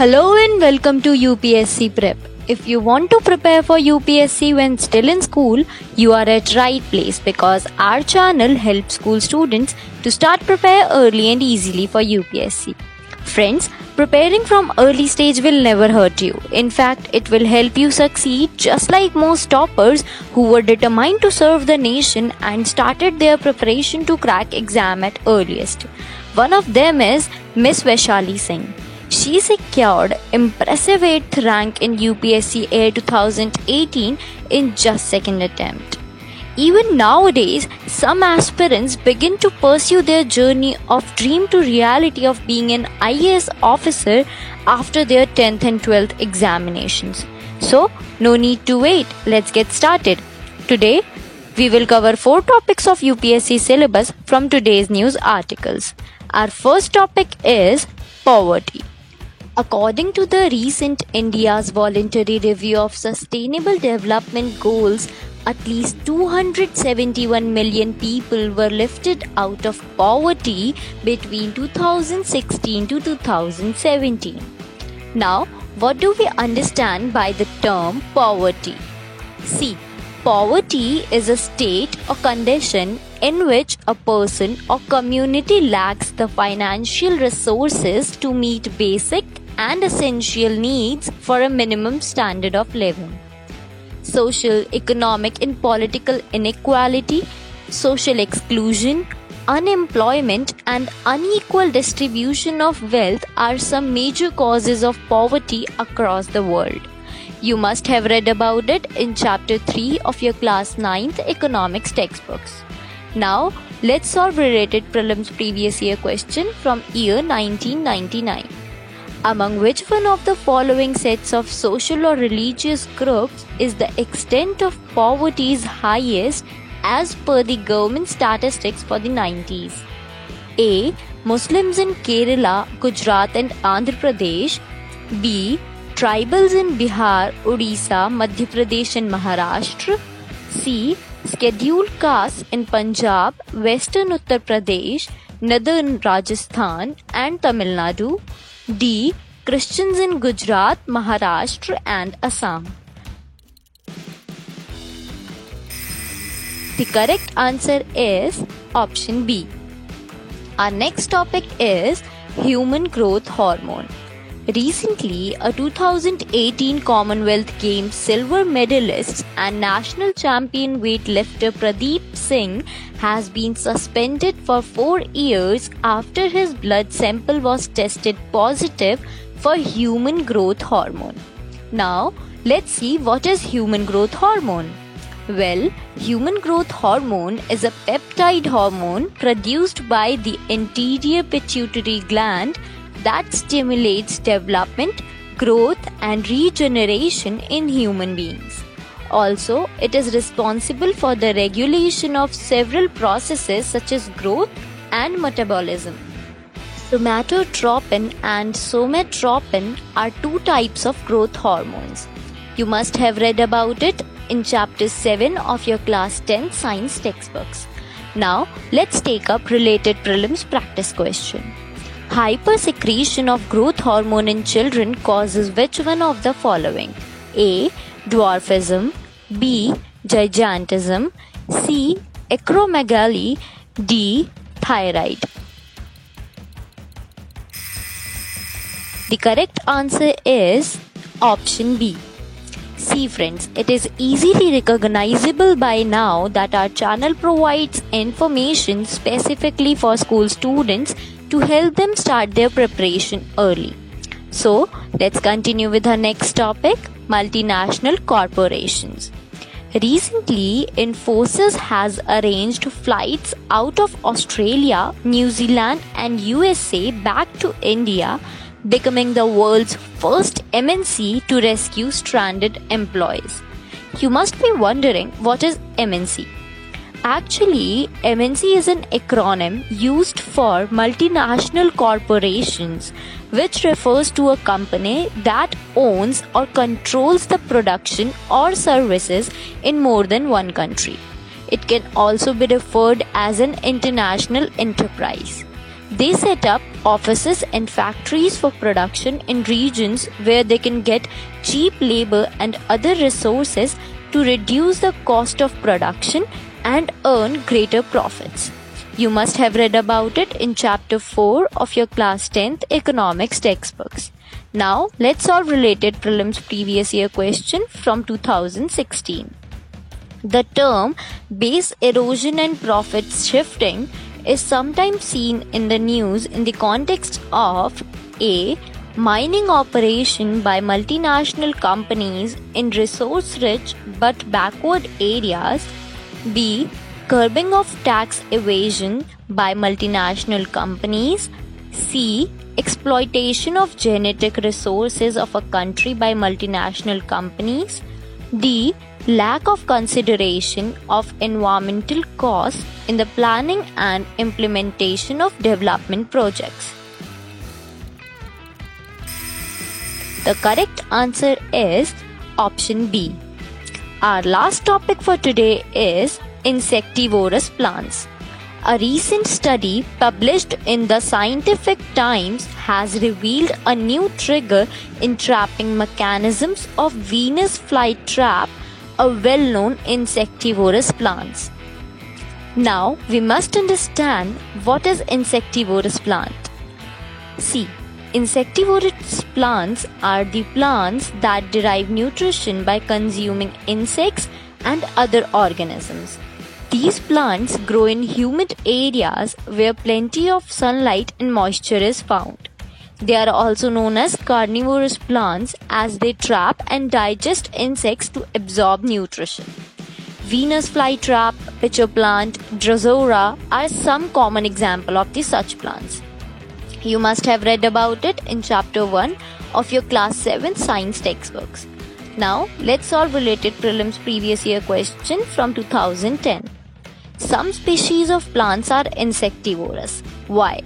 Hello and welcome to UPSC Prep. If you want to prepare for UPSC when still in school, you are at right place because our channel helps school students to start prepare early and easily for UPSC. Friends, preparing from early stage will never hurt you. In fact, it will help you succeed just like most toppers who were determined to serve the nation and started their preparation to crack exam at earliest. One of them is Miss Vaishali Singh. She secured impressive 8th rank in UPSC Air 2018 in just second attempt. Even nowadays, some aspirants begin to pursue their journey of dream to reality of being an IAS officer after their 10th and 12th examinations. So, no need to wait. Let's get started. Today, we will cover 4 topics of UPSC syllabus from today's news articles. Our first topic is poverty. According to the recent India's voluntary review of sustainable development goals, at least 271 million people were lifted out of poverty between 2016 to 2017. Now, what do we understand by the term poverty? See, poverty is a state or condition in which a person or community lacks the financial resources to meet basic and essential needs for a minimum standard of living. Social, economic, and political inequality, social exclusion, unemployment, and unequal distribution of wealth are some major causes of poverty across the world. You must have read about it in Chapter 3 of your Class 9th Economics textbooks. Now, let's solve related prelims previous year question from year 1999. Among which one of the following sets of social or religious groups is the extent of poverty is highest as per the government statistics for the 90s? A. Muslims in Kerala, Gujarat and Andhra Pradesh. B. Tribals in Bihar, Odisha, Madhya Pradesh and Maharashtra. C. Scheduled castes in Punjab, Western Uttar Pradesh, Northern Rajasthan and Tamil Nadu. D. Christians in Gujarat, Maharashtra and Assam. The correct answer is option B. Our next topic is human growth hormone. Recently, a 2018 Commonwealth Games silver medalist and national champion weightlifter Pradeep Singh has been suspended for 4 years after his blood sample was tested positive for human growth hormone. Now, let's see what is human growth hormone. Well, human growth hormone is a peptide hormone produced by the anterior pituitary gland that stimulates development, growth and regeneration in human beings. Also, it is responsible for the regulation of several processes such as growth and metabolism. Somatotropin and somatropin are 2 types of growth hormones. You must have read about it in Chapter 7 of your Class 10 Science textbooks. Now, let's take up related prelims practice question. Hypersecretion of growth hormone in children causes which one of the following? A. Dwarfism. B. Gigantism. C. Acromegaly. D. Thyroid. The correct answer is option B. See friends, it is easily recognizable by now that our channel provides information specifically for school students to help them start their preparation early. So, let's continue with our next topic, multinational corporations. Recently, Infosys has arranged flights out of Australia, New Zealand and USA back to India, becoming the world's first MNC to rescue stranded employees. You must be wondering, what is MNC? Actually, MNC is an acronym used for multinational corporations, which refers to a company that owns or controls the production or services in more than one country. It can also be referred as an international enterprise. They set up offices and factories for production in regions where they can get cheap labor and other resources to reduce the cost of production and earn greater profits. You must have read about it in chapter 4 of your class 10th economics textbooks. Now, let's solve related prelims previous year question from 2016. The term base erosion and profit shifting is sometimes seen in the news in the context of A. Mining operation by multinational companies in resource-rich but backward areas. B. Curbing of tax evasion by multinational companies. C. Exploitation of genetic resources of a country by multinational companies. D. Lack of consideration of environmental costs in the planning and implementation of development projects. The correct answer is option B. Our last topic for today is insectivorous plants. A recent study published in the Scientific Times has revealed a new trigger in trapping mechanisms of Venus flytrap, a well-known insectivorous plants. Now we must understand what is insectivorous plant. See, insectivorous plants are the plants that derive nutrition by consuming insects and other organisms. These plants grow in humid areas where plenty of sunlight and moisture is found. They are also known as carnivorous plants as they trap and digest insects to absorb nutrition. Venus flytrap, pitcher plant, Drosera are some common examples of the such plants. You must have read about it in chapter 1 of your class 7 science textbooks. Now, let's solve related prelims previous year question from 2010. Some species of plants are insectivorous. Why?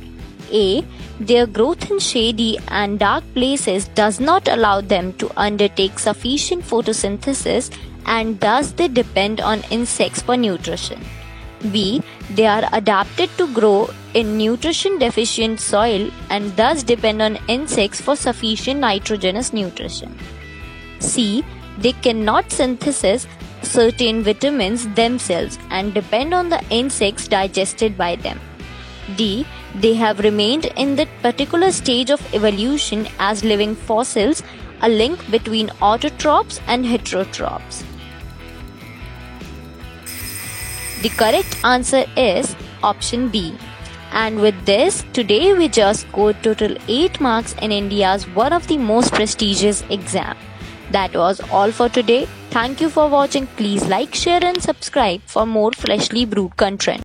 A. Their growth in shady and dark places does not allow them to undertake sufficient photosynthesis and thus they depend on insects for nutrition. B. They are adapted to grow in nutrition deficient soil and thus depend on insects for sufficient nitrogenous nutrition. C. They cannot synthesize certain vitamins themselves and depend on the insects digested by them. D. They have remained in that particular stage of evolution as living fossils, a link between autotrophs and heterotrophs. The correct answer is option B. And with this, today we just scored total 8 marks in India's one of the most prestigious exam. That was all for today. Thank you for watching. Please like, share and subscribe for more freshly brewed content.